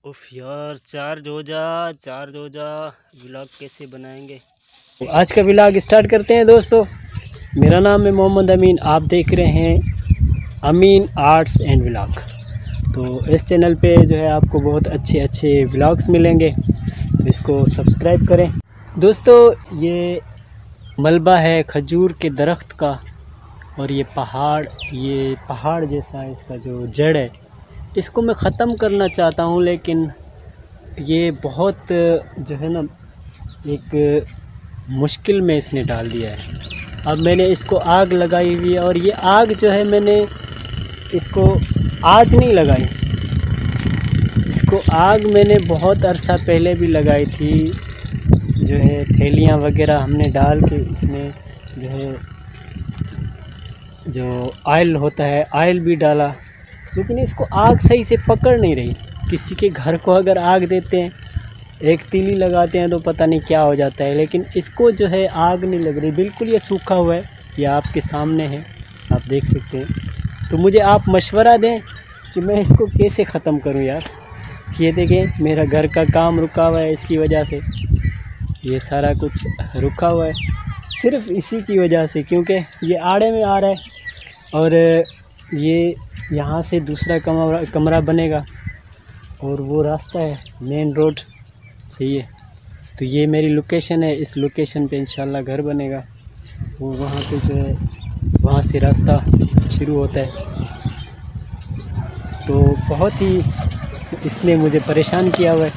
उफ यार, चार्ज हो जा। व्लॉग कैसे बनाएंगे? आज का व्लॉग स्टार्ट करते हैं दोस्तों। मेरा नाम है मोहम्मद अमीन। आप देख रहे हैं अमीन आर्ट्स एंड व्लॉग। तो इस चैनल पे जो है आपको बहुत अच्छे व्लॉग्स मिलेंगे, तो इसको सब्सक्राइब करें। दोस्तों, ये मलबा है खजूर के दरख्त का, और ये पहाड़ जैसा है इसका जो जड़ है, इसको मैं ख़त्म करना चाहता हूँ, लेकिन ये बहुत जो है ना एक मुश्किल में इसने डाल दिया है। अब मैंने इसको आग लगाई हुई है, और ये आग जो है मैंने इसको आज नहीं लगाई, इसको आग मैंने बहुत अरसा पहले भी लगाई थी। जो है थैलियाँ वगैरह हमने डाल के इसमें जो है जो ऑयल होता है ऑयल भी डाला, लेकिन इसको आग सही से पकड़ नहीं रही। किसी के घर को अगर आग देते हैं, एक तीली लगाते हैं तो पता नहीं क्या हो जाता है, लेकिन इसको जो है आग नहीं लग रही। बिल्कुल ये सूखा हुआ है, ये आपके सामने है, आप देख सकते हैं। तो मुझे आप मशवरा दें कि मैं इसको कैसे ख़त्म करूं यार। ये देखें, मेरा घर का काम रुका हुआ है इसकी वजह से, ये सारा कुछ रुका हुआ है सिर्फ़ इसी की वजह से, क्योंकि ये आड़े में आ रहा है, और ये यहाँ से दूसरा कमरा बनेगा, और वो रास्ता है मेन रोड, सही है। तो ये मेरी लोकेशन है, इस लोकेशन पे इंशाल्लाह घर बनेगा। वो वहाँ पे जो है वहाँ से रास्ता शुरू होता है। तो बहुत ही इसने मुझे परेशान किया हुआ है।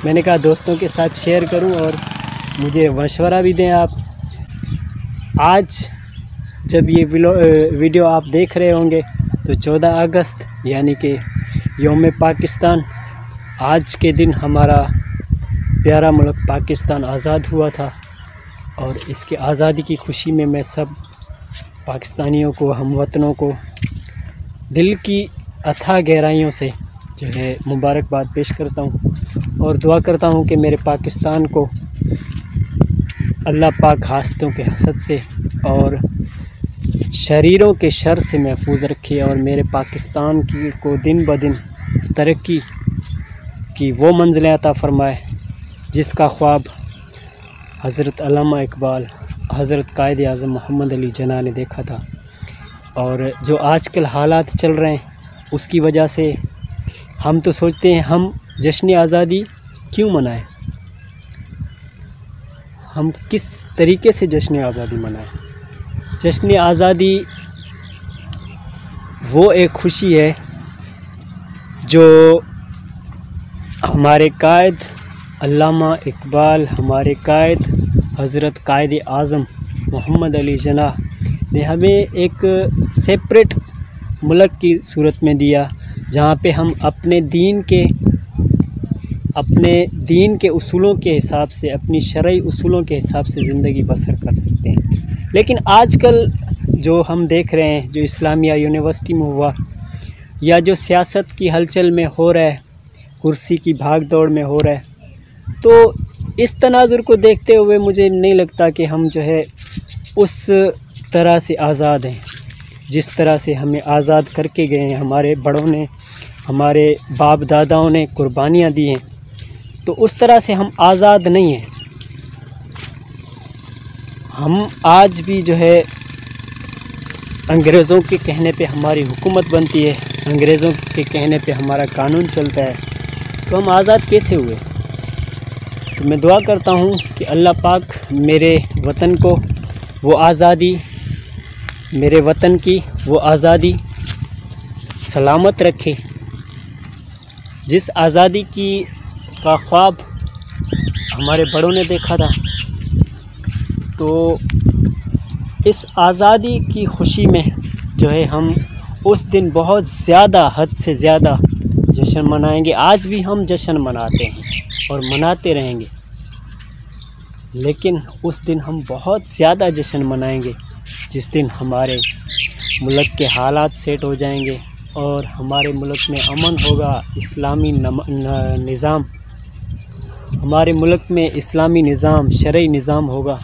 मैंने कहा दोस्तों के साथ शेयर करूं और मुझे मशवरा भी दें आप। आज जब ये वीडियो आप देख रहे होंगे तो 14 अगस्त यानी कि यौम पाकिस्तान, आज के दिन हमारा प्यारा मुल्क पाकिस्तान आज़ाद हुआ था, और इसके आज़ादी की खुशी में मैं सब पाकिस्तानियों को, हमवतनों को दिल की अथाह गहराइयों से जो है मुबारकबाद पेश करता हूँ, और दुआ करता हूँ कि मेरे पाकिस्तान को अल्लाह पाक हासदों के हसद से और शरीरों के शर से महफूज रखे, और मेरे पाकिस्तान को दिन ब दिन तरक्की की वो मंजिलें अता फ़रमाए जिसका ख्वाब हज़रत अल्लामा इकबाल, हज़रत कायद आज़म मोहम्मद अली जिन्ना ने देखा था। और जो आजकल हालात चल रहे हैं उसकी वजह से हम तो सोचते हैं हम जश्न आज़ादी क्यों मनाएं, हम किस तरीके से जश्न आज़ादी मनाएं। जश्न आज़ादी वो एक खुशी है जो हमारे कायद अल्लामा इकबाल, हमारे कायद हज़रत कायद आज़म मोहम्मद अली जिन्ना ने हमें एक सेपरेट मुल्क की सूरत में दिया, जहाँ पे हम अपने दीन के उसूलों के हिसाब से, अपनी शरई उसूलों के हिसाब से ज़िंदगी बसर कर सकते हैं। लेकिन आजकल जो हम देख रहे हैं, जो इस्लामिया यूनिवर्सिटी में हुआ, या जो सियासत की हलचल में हो रहा है, कुर्सी की भाग दौड़ में हो रहा है, तो इस तनाजुर को देखते हुए मुझे नहीं लगता कि हम जो है उस तरह से आज़ाद हैं जिस तरह से हमें आज़ाद करके गए हैं हमारे बड़ों ने, हमारे बाप दादाओं ने कुर्बानियाँ दी हैं। तो उस तरह से हम आज़ाद नहीं हैं। हम आज भी जो है अंग्रेज़ों के कहने पे हमारी हुकूमत बनती है, अंग्रेज़ों के कहने पे हमारा कानून चलता है, तो हम आज़ाद कैसे हुए? तो मैं दुआ करता हूँ कि अल्लाह पाक मेरे वतन को वो आज़ादी, मेरे वतन की वो आज़ादी सलामत रखे, जिस आज़ादी का ख्वाब हमारे बड़ों ने देखा था। तो इस आज़ादी की खुशी में जो है हम उस दिन बहुत ज़्यादा, हद से ज़्यादा जश्न मनाएंगे। आज भी हम जश्न मनाते हैं और मनाते रहेंगे, लेकिन उस दिन हम बहुत ज़्यादा जश्न मनाएंगे जिस दिन हमारे मुल्क के हालात सेट हो जाएंगे और हमारे मुल्क में अमन होगा, इस्लामी निज़ाम, हमारे मुल्क में इस्लामी निज़ाम, शरई निज़ाम होगा,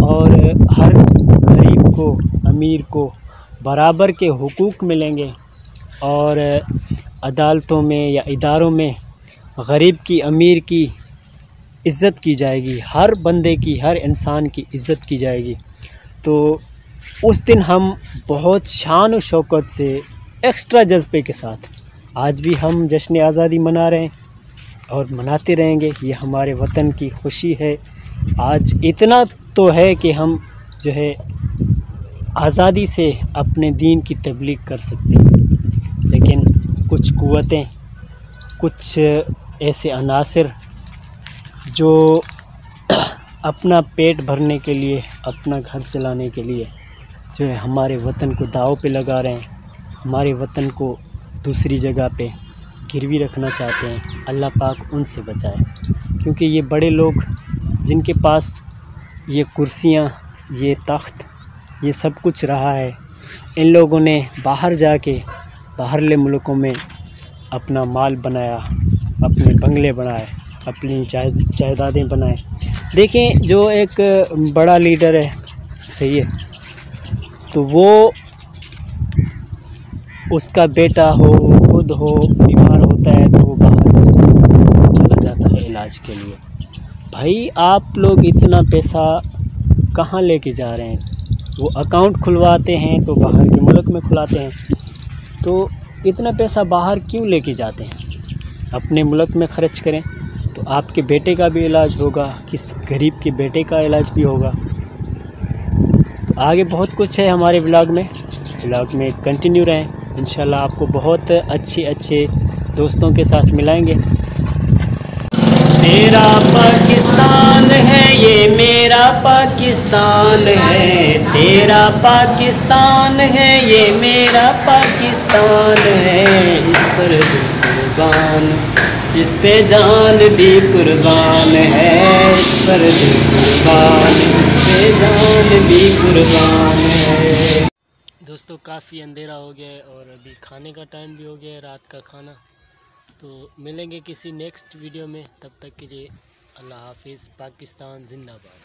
और हर गरीब को, अमीर को बराबर के हुकूक मिलेंगे, और अदालतों में या इदारों में गरीब की, अमीर की इज़्ज़त की जाएगी, हर बंदे की, हर इंसान की इज़्ज़त की जाएगी। तो उस दिन हम बहुत शान और शौकत से, एक्स्ट्रा जज्बे के साथ आज भी हम जश्न आज़ादी मना रहे हैं और मनाते रहेंगे। ये हमारे वतन की खुशी है। आज इतना तो है कि हम जो है आज़ादी से अपने दीन की तबलीग कर सकते हैं, लेकिन कुछ क़ुव्वतें, कुछ ऐसे अनासिर जो अपना पेट भरने के लिए, अपना घर चलाने के लिए जो है हमारे वतन को दाव पे लगा रहे हैं, हमारे वतन को दूसरी जगह पे गिरवी रखना चाहते हैं। अल्लाह पाक उनसे बचाए, क्योंकि ये बड़े लोग जिनके पास ये कुर्सियाँ, ये तख्त, ये सब कुछ रहा है, इन लोगों ने बाहर जाके बाहरले मुल्कों में अपना माल बनाया, अपने बंगले बनाए, अपनी जायदादें बनाए। देखें, जो एक बड़ा लीडर है, सही है, तो वो उसका बेटा हो, खुद हो, बीमार होता है तो वो बाहर चला जाता है इलाज के लिए। भाई आप लोग इतना पैसा कहाँ लेके जा रहे हैं? वो अकाउंट खुलवाते हैं तो बाहर के मुल्क में खुलाते हैं, तो इतना पैसा बाहर क्यों लेके जाते हैं? अपने मुल्क में ख़र्च करें तो आपके बेटे का भी इलाज होगा, किस गरीब के बेटे का इलाज भी होगा। तो आगे बहुत कुछ है हमारे ब्लॉग में कंटिन्यू रहें। इंशाल्लाह आपको बहुत अच्छे दोस्तों के साथ मिलाएंगे। मेरा पाकिस्तान है ये, मेरा पाकिस्तान है, तेरा पाकिस्तान है ये, मेरा पाकिस्तान है। इस पर भी कुर्बान, इस पे जान भी कुर्बान है, इस पर भी कुर्बान, इस पे जान भी कुर्बान है। दोस्तों, काफ़ी अंधेरा हो गया है और अभी खाने का टाइम भी हो गया है, रात का खाना। तो मिलेंगे किसी नेक्स्ट वीडियो में, तब तक के लिए अल्लाह हाफिज़। पाकिस्तान जिंदाबाद।